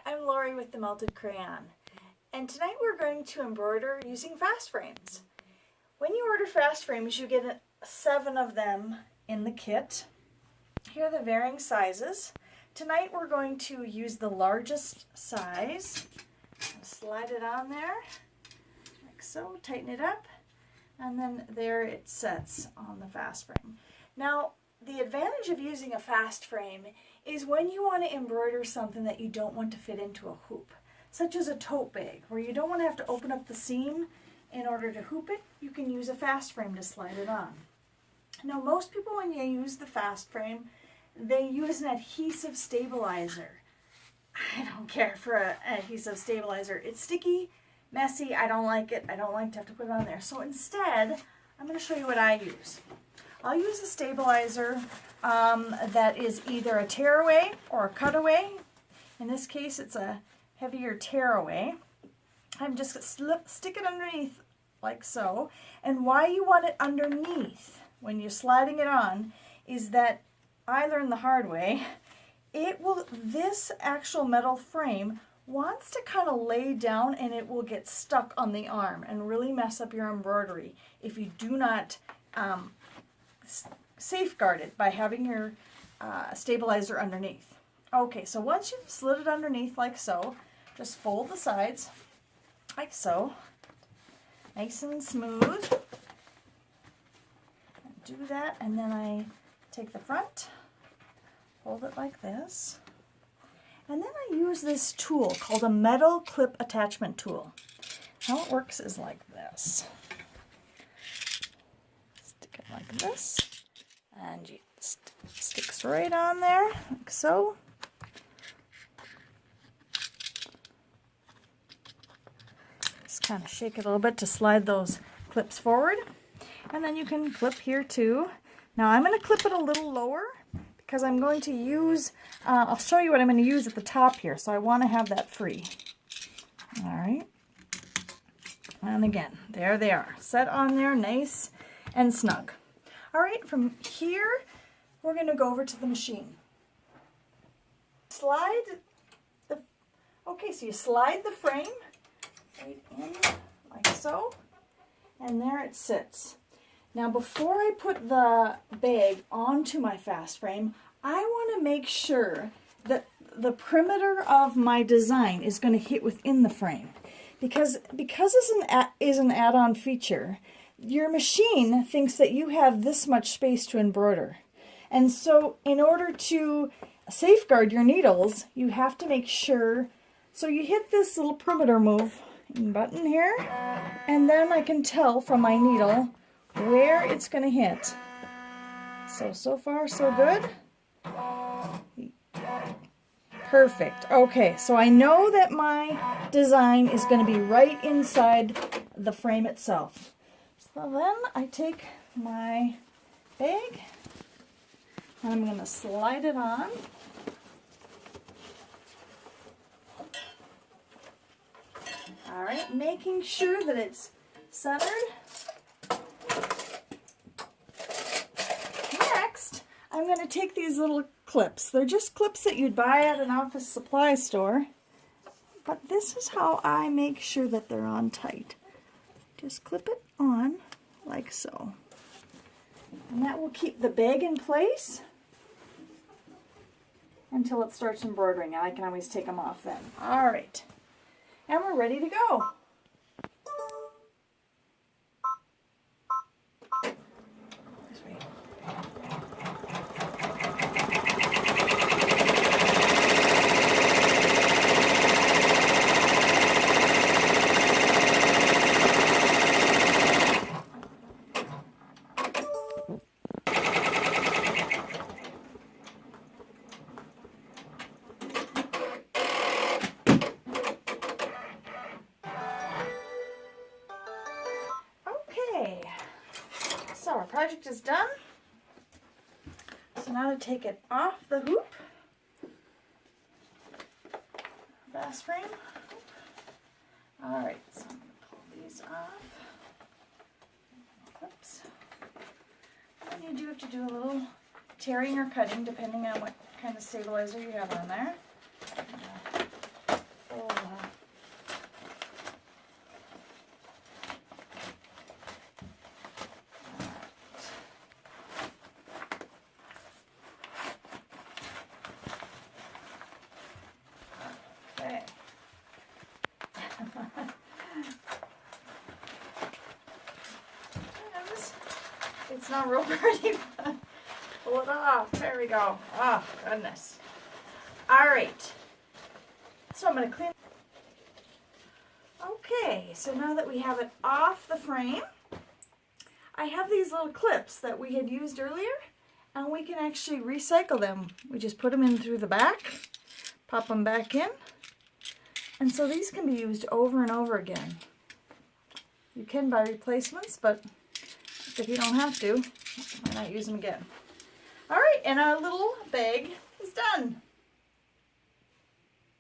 I'm Lori with the Melted Crayon, and tonight we're going to embroider using fast frames. When you order fast frames, you get 7 of them in the kit. Here are the varying sizes. Tonight we're going to use the largest size. Slide it on there, like so, tighten it up, and then there it sets on the fast frame. Now, the advantage of using a fast frame is when you want to embroider something that you don't want to fit into a hoop, such as a tote bag, where you don't want to have to open up the seam in order to hoop it, you can use a fast frame to slide it on. Now, most people, when you use the fast frame, they use an adhesive stabilizer. I don't care for an adhesive stabilizer. It's sticky, messy, I don't like it. I don't like to have to put it on there. So instead, I'm going to show you what I use. I'll use a stabilizer that is either a tearaway or a cutaway. In this case, it's a heavier tearaway. I'm just going to stick it underneath like so. And why you want it underneath when you're sliding it on is that I learned the hard way. This actual metal frame wants to kind of lay down, and it will get stuck on the arm and really mess up your embroidery if you do not safeguard it by having your stabilizer underneath. Okay, so once you've slid it underneath like so, just fold the sides like so, nice and smooth. Do that, and then I take the front, hold it like this, and then I use this tool called a metal clip attachment tool. How it works is like this. Stick it like this, and it sticks right on there, like so. Just kind of shake it a little bit to slide those clips forward. And then you can clip here too. Now I'm going to clip it a little lower because I'm going to use, I'll show you what I'm going to use at the top here. So I want to have that free. All right. And again, there they are. Set on there, nice and snug. All right, from here, we're going to go over to the machine. So you slide the frame right in like so, and there it sits. Now, before I put the bag onto my fast frame, I want to make sure that the perimeter of my design is going to hit within the frame. Because this is an add-on feature, your machine thinks that you have this much space to embroider. And so in order to safeguard your needles, you have to make sure, so you hit this little perimeter move button here, and then I can tell from my needle where it's going to hit. So far so good. Perfect. Okay, so I know that my design is going to be right inside the frame itself. So then I take my bag and I'm going to slide it on. All right, making sure that it's centered. Next, I'm going to take these little clips. They're just clips that you'd buy at an office supply store, but this is how I make sure that they're on tight. Just clip it on like so. And that will keep the bag in place until it starts embroidering, and I can always take them off then. All right. And we're ready to go. So our project is done. So now to take it off the hoop, fast frame. All right, so I'm going to pull these off. Clips. And you do have to do a little tearing or cutting depending on what kind of stabilizer you have on there. Oh. Okay. It's not real pretty. Pull it off. There we go. Oh, goodness. All right. So I'm going to clean. Okay, so now that we have it off the frame, I have these little clips that we had used earlier, and we can actually recycle them. We just put them in through the back, pop them back in, and so these can be used over and over again. You can buy replacements, but if you don't have to, why not use them again? All right, and our little bag is done.